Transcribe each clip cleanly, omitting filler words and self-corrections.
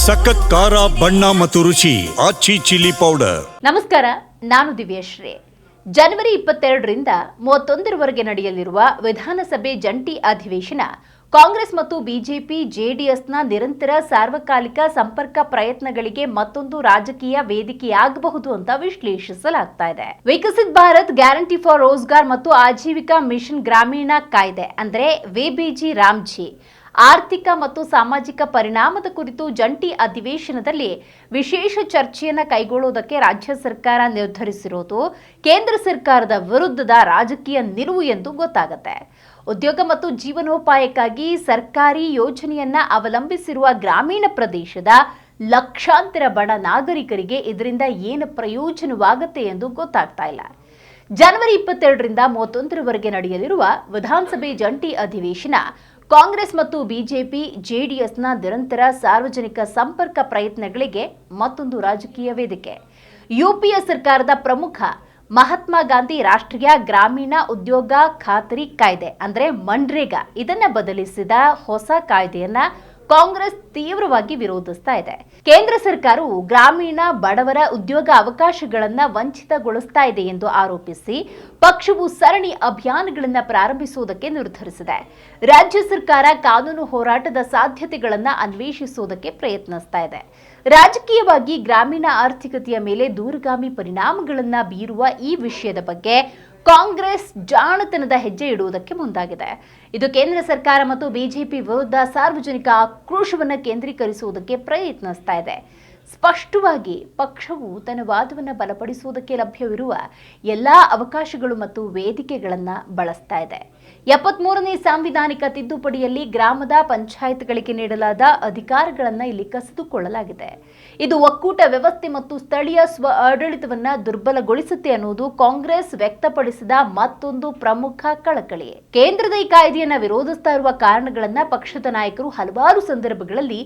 ಸಖತ್ ಖಾರ ಬಣ್ಣ ಮತ್ತು ರುಚಿ ಆಚಿ ಚಿಲ್ಲಿ ಪೌಡರ್. ನಮಸ್ಕಾರ, ನಾನು ದಿವ್ಯಶ್ರೀ. ಜನವರಿ 22ರಿಂದ 31ರವರೆಗೆ ನಡೆಯಲಿರುವ ವಿಧಾನಸಭೆ ಜಂಟಿ ಅಧಿವೇಶನ ಕಾಂಗ್ರೆಸ್ ಮತ್ತು ಬಿಜೆಪಿ ಜೆಡಿಎಸ್ನ ನಿರಂತರ ಸಾರ್ವಕಾಲಿಕ ಸಂಪರ್ಕ ಪ್ರಯತ್ನಗಳಿಗೆ ಮತ್ತೊಂದು ರಾಜಕೀಯ ವೇದಿಕೆಯಾಗಬಹುದು ಅಂತ ವಿಶ್ಲೇಷಿಸಲಾಗ್ತಾ ಇದೆ. ವಿಕಸಿತ್ ಭಾರತ್ ಗ್ಯಾರಂಟಿ ಫಾರ್ ರೋಜ್ಗಾರ್ ಮತ್ತು ಆಜೀವಿಕಾ ಮಿಷನ್ ಗ್ರಾಮೀಣ ಕಾಯ್ದೆ ಅಂದ್ರೆ ವಿಬಿಜಿ ರಾಮ್ಜಿ ಆರ್ಥಿಕ ಮತ್ತು ಸಾಮಾಜಿಕ ಪರಿಣಾಮದ ಕುರಿತು ಜಂಟಿ ಅಧಿವೇಶನದಲ್ಲಿ ವಿಶೇಷ ಚರ್ಚೆಯನ್ನ ಕೈಗೊಳ್ಳುವುದಕ್ಕೆ ರಾಜ್ಯ ಸರ್ಕಾರ ನಿರ್ಧರಿಸಿರುವುದು ಕೇಂದ್ರ ಸರ್ಕಾರದ ವಿರುದ್ಧದ ರಾಜಕೀಯ ನಿಲುವು ಎಂದು ಗೊತ್ತಾಗುತ್ತೆ. ಉದ್ಯೋಗ ಮತ್ತು ಜೀವನೋಪಾಯಕ್ಕಾಗಿ ಸರ್ಕಾರಿ ಯೋಜನೆಯನ್ನ ಅವಲಂಬಿಸಿರುವ ಗ್ರಾಮೀಣ ಪ್ರದೇಶದ ಲಕ್ಷಾಂತರ ಬಡ ನಾಗರಿಕರಿಗೆ ಇದರಿಂದ ಏನು ಪ್ರಯೋಜನವಾಗುತ್ತೆ ಎಂದು ಗೊತ್ತಾಗ್ತಾ ಇಲ್ಲ. ಜನವರಿ 22ರಿಂದ 31ರವರೆಗೆ ನಡೆಯಲಿರುವ ವಿಧಾನಸಭೆ ಜಂಟಿ ಅಧಿವೇಶನ ಕಾಂಗ್ರೆಸ್ ಮತ್ತು ಬಿಜೆಪಿ ಜೆಡಿಎಸ್ನ ನಿರಂತರ ಸಾರ್ವಜನಿಕ ಸಂಪರ್ಕ ಪ್ರಯತ್ನಗಳಿಗೆ ಮತ್ತೊಂದು ರಾಜಕೀಯ ವೇದಿಕೆ. ಯುಪಿಎ ಸರ್ಕಾರದ ಪ್ರಮುಖ ಮಹಾತ್ಮ ಗಾಂಧಿ ರಾಷ್ಟ್ರೀಯ ಗ್ರಾಮೀಣ ಉದ್ಯೋಗ ಖಾತರಿ ಕಾಯ್ದೆ ಅಂದ್ರೆ ಮನ್ರೇಗಾ ಇದನ್ನ ಬದಲಿಸಿದ ಹೊಸ ಕಾಯ್ದೆಯನ್ನ ಕಾಂಗ್ರೆಸ್ ತೀವ್ರವಾಗಿ ವಿರೋಧಿಸ್ತಾ ಇದೆ. ಕೇಂದ್ರ ಸರ್ಕಾರವು ಗ್ರಾಮೀಣ ಬಡವರ ಉದ್ಯೋಗ ಅವಕಾಶಗಳನ್ನ ವಂಚಿತಗೊಳಿಸ್ತಾ ಇದೆ ಎಂದು ಆರೋಪಿಸಿ ಪಕ್ಷವು ಸರಣಿ ಅಭಿಯಾನಗಳನ್ನು ಪ್ರಾರಂಭಿಸುವುದಕ್ಕೆ ನಿರ್ಧರಿಸಿದೆ. ರಾಜ್ಯ ಸರ್ಕಾರ ಕಾನೂನು ಹೋರಾಟದ ಸಾಧ್ಯತೆಗಳನ್ನ ಅನ್ವೇಷಿಸುವುದಕ್ಕೆ ಪ್ರಯತ್ನಿಸ್ತಾ ಇದೆ. ರಾಜಕೀಯವಾಗಿ ಗ್ರಾಮೀಣ ಆರ್ಥಿಕತೆಯ ಮೇಲೆ ದೂರಗಾಮಿ ಪರಿಣಾಮಗಳನ್ನ ಬೀರುವ ಈ ವಿಷಯದ ಬಗ್ಗೆ ಕಾಂಗ್ರೆಸ್ ಜಾಣತನದ ಹೆಜ್ಜೆ ಇಡುವುದಕ್ಕೆ ಮುಂದಾಗಿದೆ. ಇದು ಕೇಂದ್ರ ಸರ್ಕಾರ ಮತ್ತು ಬಿಜೆಪಿ ವಿರುದ್ಧ ಸಾರ್ವಜನಿಕ ಆಕ್ರೋಶವನ್ನು ಕೇಂದ್ರೀಕರಿಸುವುದಕ್ಕೆ ಪ್ರಯತ್ನಿಸ್ತಾ ಇದೆ. ಸ್ಪಷ್ಟವಾಗಿ ಪಕ್ಷವು ತನ್ನ ವಾದವನ್ನು ಬಲಪಡಿಸುವುದಕ್ಕೆ ಲಭ್ಯವಿರುವ ಎಲ್ಲಾ ಅವಕಾಶಗಳು ಮತ್ತು ವೇದಿಕೆಗಳನ್ನು ಬಳಸ್ತಾ ಇದೆ. 73ನೇ ಸಾಂವಿಧಾನಿಕ ತಿದ್ದುಪಡಿಯಲ್ಲಿ ಗ್ರಾಮದ ಪಂಚಾಯತ್ಗಳಿಗೆ ನೀಡಲಾದ ಅಧಿಕಾರಗಳನ್ನು ಇಲ್ಲಿ ಕಸಿದುಕೊಳ್ಳಲಾಗಿದೆ. ಇದು ಒಕ್ಕೂಟ ವ್ಯವಸ್ಥೆ ಮತ್ತು ಸ್ಥಳೀಯ ಸ್ವ ಆಡಳಿತವನ್ನ ದುರ್ಬಲಗೊಳಿಸುತ್ತೆ ಅನ್ನುವುದು ಕಾಂಗ್ರೆಸ್ ವ್ಯಕ್ತಪಡಿಸಿದ ಮತ್ತೊಂದು ಪ್ರಮುಖ ಕಳಕಳಿ. ಕೇಂದ್ರದ ಈ ಕಾಯ್ದೆಯನ್ನ ವಿರೋಧಿಸ್ತಾ ಇರುವ ಕಾರಣಗಳನ್ನ ಪಕ್ಷದ ನಾಯಕರು ಹಲವಾರು ಸಂದರ್ಭಗಳಲ್ಲಿ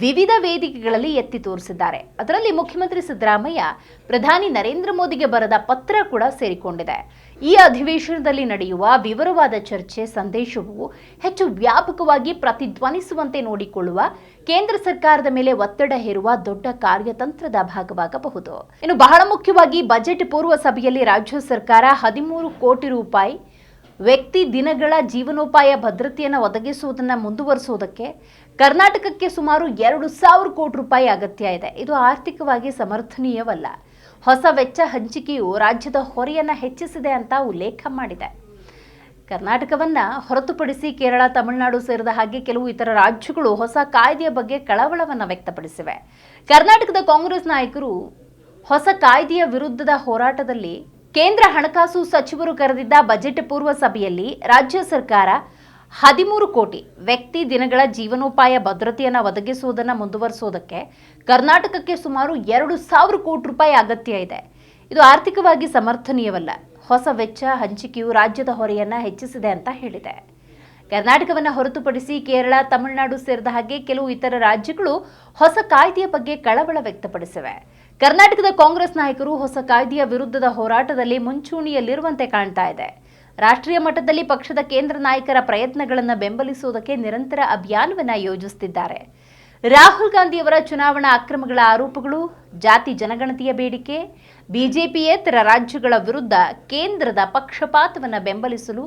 ವಿವಿಧ ವೇದಿಕೆಗಳಲ್ಲಿ ಎತ್ತಿ ತೋರಿಸಿದ್ದಾರೆ. ಅದರಲ್ಲಿ ಮುಖ್ಯಮಂತ್ರಿ ಸಿದ್ದರಾಮಯ್ಯ ಪ್ರಧಾನಿ ನರೇಂದ್ರ ಮೋದಿಗೆ ಬರೆದ ಪತ್ರ ಕೂಡ ಸೇರಿಕೊಂಡಿದೆ. ಈ ಅಧಿವೇಶನದಲ್ಲಿ ನಡೆಯುವ ವಿವರವಾದ ಚರ್ಚೆ ಸಂದೇಶವು ಹೆಚ್ಚು ವ್ಯಾಪಕವಾಗಿ ಪ್ರತಿಧ್ವನಿಸುವಂತೆ ನೋಡಿಕೊಳ್ಳುವ ಕೇಂದ್ರ ಸರ್ಕಾರದ ಮೇಲೆ ಒತ್ತಡ ಹೇರುವ ದೊಡ್ಡ ಕಾರ್ಯತಂತ್ರದ ಭಾಗವಾಗಬಹುದು. ಇನ್ನು ಬಹಳ ಮುಖ್ಯವಾಗಿ ಬಜೆಟ್ ಪೂರ್ವ ಸಭೆಯಲ್ಲಿ ರಾಜ್ಯ ಸರ್ಕಾರ 13 ಕೋಟಿ ರೂಪಾಯಿ ವ್ಯಕ್ತಿ ದಿನಗಳ ಜೀವನೋಪಾಯ ಭದ್ರತೆಯನ್ನು ಒದಗಿಸುವುದನ್ನು ಮುಂದುವರಿಸುವುದಕ್ಕೆ ಕರ್ನಾಟಕಕ್ಕೆ ಸುಮಾರು 2,000 ಕೋಟಿ ರೂಪಾಯಿ ಅಗತ್ಯ ಇದೆ. ಇದು ಆರ್ಥಿಕವಾಗಿ ಸಮರ್ಥನೀಯವಲ್ಲ. ಹೊಸ ವೆಚ್ಚ ಹಂಚಿಕೆಯು ರಾಜ್ಯದ ಹೊರೆಯನ್ನು ಹೆಚ್ಚಿಸಿದೆ ಅಂತ ಉಲ್ಲೇಖ ಮಾಡಿದೆ. ಕರ್ನಾಟಕವನ್ನ ಹೊರತುಪಡಿಸಿ ಕೇರಳ, ತಮಿಳುನಾಡು ಸೇರಿದ ಹಾಗೆ ಕೆಲವು ಇತರ ರಾಜ್ಯಗಳು ಹೊಸ ಕಾಯ್ದೆಯ ಬಗ್ಗೆ ಕಳವಳವನ್ನು ವ್ಯಕ್ತಪಡಿಸಿವೆ. ಕರ್ನಾಟಕದ ಕಾಂಗ್ರೆಸ್ ನಾಯಕರು ಹೊಸ ಕಾಯ್ದೆಯ ವಿರುದ್ಧದ ಹೋರಾಟದಲ್ಲಿ ಕೇಂದ್ರ ಹಣಕಾಸು ಸಚಿವರು ಕರೆದಿದ್ದ ಬಜೆಟ್ ಪೂರ್ವ ಸಭೆಯಲ್ಲಿ ರಾಜ್ಯ ಸರ್ಕಾರ 13 ಕೋಟಿ ವ್ಯಕ್ತಿ ದಿನಗಳ ಜೀವನೋಪಾಯ ಭದ್ರತೆಯನ್ನು ಒದಗಿಸುವುದನ್ನು ಮುಂದುವರಿಸುವುದಕ್ಕೆ ಕರ್ನಾಟಕಕ್ಕೆ ಸುಮಾರು 2,000 ಕೋಟಿ ರೂಪಾಯಿ ಅಗತ್ಯ ಇದೆ. ಇದು ಆರ್ಥಿಕವಾಗಿ ಸಮರ್ಥನೀಯವಲ್ಲ. ಹೊಸ ವೆಚ್ಚ ಹಂಚಿಕೆಯು ರಾಜ್ಯದ ಹೊರೆಯನ್ನು ಹೆಚ್ಚಿಸಿದೆ ಅಂತ ಹೇಳಿದೆ. ಕರ್ನಾಟಕವನ್ನು ಹೊರತುಪಡಿಸಿ ಕೇರಳ, ತಮಿಳುನಾಡು ಸೇರಿದ ಹಾಗೆ ಕೆಲವು ಇತರ ರಾಜ್ಯಗಳು ಹೊಸ ಕಾಯ್ದೆಯ ಬಗ್ಗೆ ಕಳವಳ ವ್ಯಕ್ತಪಡಿಸಿವೆ. ಕರ್ನಾಟಕದ ಕಾಂಗ್ರೆಸ್ ನಾಯಕರು ಹೊಸ ಕಾಯ್ದೆಯ ವಿರುದ್ಧದ ಹೋರಾಟದಲ್ಲಿ ಮುಂಚೂಣಿಯಲ್ಲಿರುವಂತೆ ಕಾಣ್ತಾ ಇದೆ. ರಾಷ್ಟ್ರೀಯ ಮಟ್ಟದಲ್ಲಿ ಪಕ್ಷದ ಕೇಂದ್ರ ನಾಯಕರ ಪ್ರಯತ್ನಗಳನ್ನು ಬೆಂಬಲಿಸುವುದಕ್ಕೆ ನಿರಂತರ ಅಭಿಯಾನವನ್ನು ಯೋಜಿಸುತ್ತಿದ್ದಾರೆ. ರಾಹುಲ್ ಗಾಂಧಿಯವರ ಚುನಾವಣಾ ಅಕ್ರಮಗಳ ಆರೋಪಗಳು, ಜಾತಿ ಜನಗಣತಿಯ ಬೇಡಿಕೆ, ಬಿಜೆಪಿಯೇತರ ರಾಜ್ಯಗಳ ವಿರುದ್ಧ ಕೇಂದ್ರದ ಪಕ್ಷಪಾತವನ್ನು ಬೆಂಬಲಿಸಲು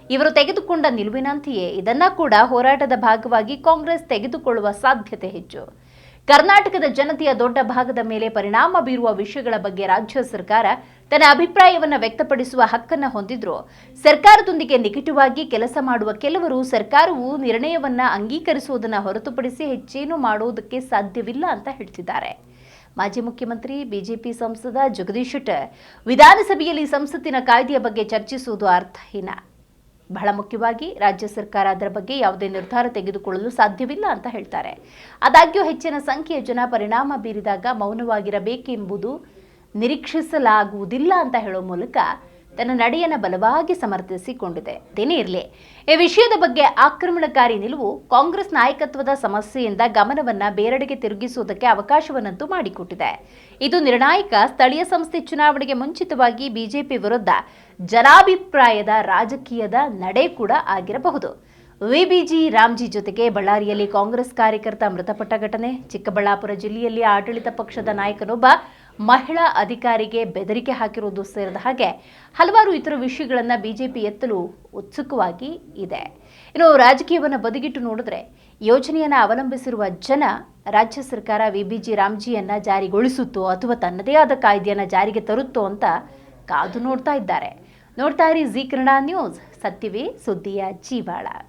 ಇವರು ತೆಗೆದುಕೊಂಡ ನಿಲುವಿನಂತೆಯೇ ಇದನ್ನ ಕೂಡ ಹೋರಾಟದ ಭಾಗವಾಗಿ ಕಾಂಗ್ರೆಸ್ ತೆಗೆದುಕೊಳ್ಳುವ ಸಾಧ್ಯತೆ ಹೆಚ್ಚು. ಕರ್ನಾಟಕದ ಜನತೆಯ ದೊಡ್ಡ ಭಾಗದ ಮೇಲೆ ಪರಿಣಾಮ ಬೀರುವ ವಿಷಯಗಳ ಬಗ್ಗೆ ರಾಜ್ಯ ಸರ್ಕಾರ ತನ್ನ ಅಭಿಪ್ರಾಯವನ್ನು ವ್ಯಕ್ತಪಡಿಸುವ ಹಕ್ಕನ್ನು ಹೊಂದಿದ್ರು ಸರ್ಕಾರದೊಂದಿಗೆ ನಿಕಟವಾಗಿ ಕೆಲಸ ಮಾಡುವ ಕೆಲವರು ಸರ್ಕಾರವು ನಿರ್ಣಯವನ್ನ ಅಂಗೀಕರಿಸುವುದನ್ನು ಹೊರತುಪಡಿಸಿ ಹೆಚ್ಚೇನು ಮಾಡುವುದಕ್ಕೆ ಸಾಧ್ಯವಿಲ್ಲ ಅಂತ ಹೇಳ್ತಿದ್ದಾರೆ. ಮಾಜಿ ಮುಖ್ಯಮಂತ್ರಿ ಬಿಜೆಪಿ ಸಂಸದ ಜಗದೀಶ್ ಶೆಟ್ಟರ್ ವಿಧಾನಸಭೆಯಲ್ಲಿ ಸಂಸತ್ತಿನ ಕಾಯ್ದೆಯ ಬಗ್ಗೆ ಚರ್ಚಿಸುವುದು ಅರ್ಥಹೀನ. ಬಹಳ ಮುಖ್ಯವಾಗಿ ರಾಜ್ಯ ಸರ್ಕಾರ ಅದರ ಬಗ್ಗೆ ಯಾವುದೇ ನಿರ್ಧಾರ ತೆಗೆದುಕೊಳ್ಳಲು ಸಾಧ್ಯವಿಲ್ಲ ಅಂತ ಹೇಳ್ತಾರೆ. ಆದಾಗ್ಯೂ ಹೆಚ್ಚಿನ ಸಂಖ್ಯೆಯ ಜನ ಪರಿಣಾಮ ಬೀರಿದಾಗ ಮೌನವಾಗಿರಬೇಕೆಂಬುದು ನಿರೀಕ್ಷಿಸಲಾಗುವುದಿಲ್ಲ ಅಂತ ಹೇಳುವ ಮೂಲಕ ತನ್ನ ನಡೆಯನ್ನು ಬಲವಾಗಿ ಸಮರ್ಥಿಸಿಕೊಂಡಿದೆ. ಅದೇನೇ ಇರಲಿ, ಈ ವಿಷಯದ ಬಗ್ಗೆ ಆಕ್ರಮಣಕಾರಿ ನಿಲುವು ಕಾಂಗ್ರೆಸ್ ನಾಯಕತ್ವದ ಸಮಸ್ಯೆಯಿಂದ ಗಮನವನ್ನ ಬೇರೆಡೆಗೆ ತಿರುಗಿಸುವುದಕ್ಕೆ ಅವಕಾಶವನ್ನಂತೂ ಮಾಡಿಕೊಟ್ಟಿದೆ. ಇದು ನಿರ್ಣಾಯಕ ಸ್ಥಳೀಯ ಸಂಸ್ಥೆ ಚುನಾವಣೆಗೆ ಮುಂಚಿತವಾಗಿ ಬಿಜೆಪಿ ವಿರುದ್ಧ ಜನಾಭಿಪ್ರಾಯದ ರಾಜಕೀಯದ ನಡೆ ಕೂಡ ಆಗಿರಬಹುದು. ವಿಬಿಜಿ ರಾಮ್ಜಿ ಜೊತೆಗೆ ಬಳ್ಳಾರಿಯಲ್ಲಿ ಕಾಂಗ್ರೆಸ್ ಕಾರ್ಯಕರ್ತ ಮೃತಪಟ್ಟ ಘಟನೆ, ಚಿಕ್ಕಬಳ್ಳಾಪುರ ಜಿಲ್ಲೆಯಲ್ಲಿ ಆಡಳಿತ ಪಕ್ಷದ ನಾಯಕನೊಬ್ಬ ಮಹಿಳಾ ಅಧಿಕಾರಿಗೆ ಬೆದರಿಕೆ ಹಾಕಿರುವುದು ಸೇರಿದ ಹಾಗೆ ಹಲವಾರು ಇತರ ವಿಷಯಗಳನ್ನು ಬಿಜೆಪಿ ಎತ್ತಲು ಉತ್ಸುಕವಾಗಿ ಇದೆ. ಇನ್ನು ರಾಜಕೀಯವನ್ನು ಬದಿಗಿಟ್ಟು ನೋಡಿದ್ರೆ ಯೋಜನೆಯನ್ನು ಅವಲಂಬಿಸಿರುವ ಜನ ರಾಜ್ಯ ಸರ್ಕಾರ ವಿಬಿಜಿ ರಾಮ್ಜಿಯನ್ನ ಜಾರಿಗೊಳಿಸುತ್ತೋ ಅಥವಾ ತನ್ನದೇ ಆದ ಕಾಯ್ದೆಯನ್ನು ಜಾರಿಗೆ ತರುತ್ತೋ ಅಂತ ಕಾದು ನೋಡ್ತಾ ಇದ್ದಾರೆ. ನೋಡ್ತಾ ಇರಿ ಜೀ ಕನ್ನಡ ನ್ಯೂಸ್, ಸತ್ಯವೇ ಸುದ್ದಿಯ ಜೀವಾಳ.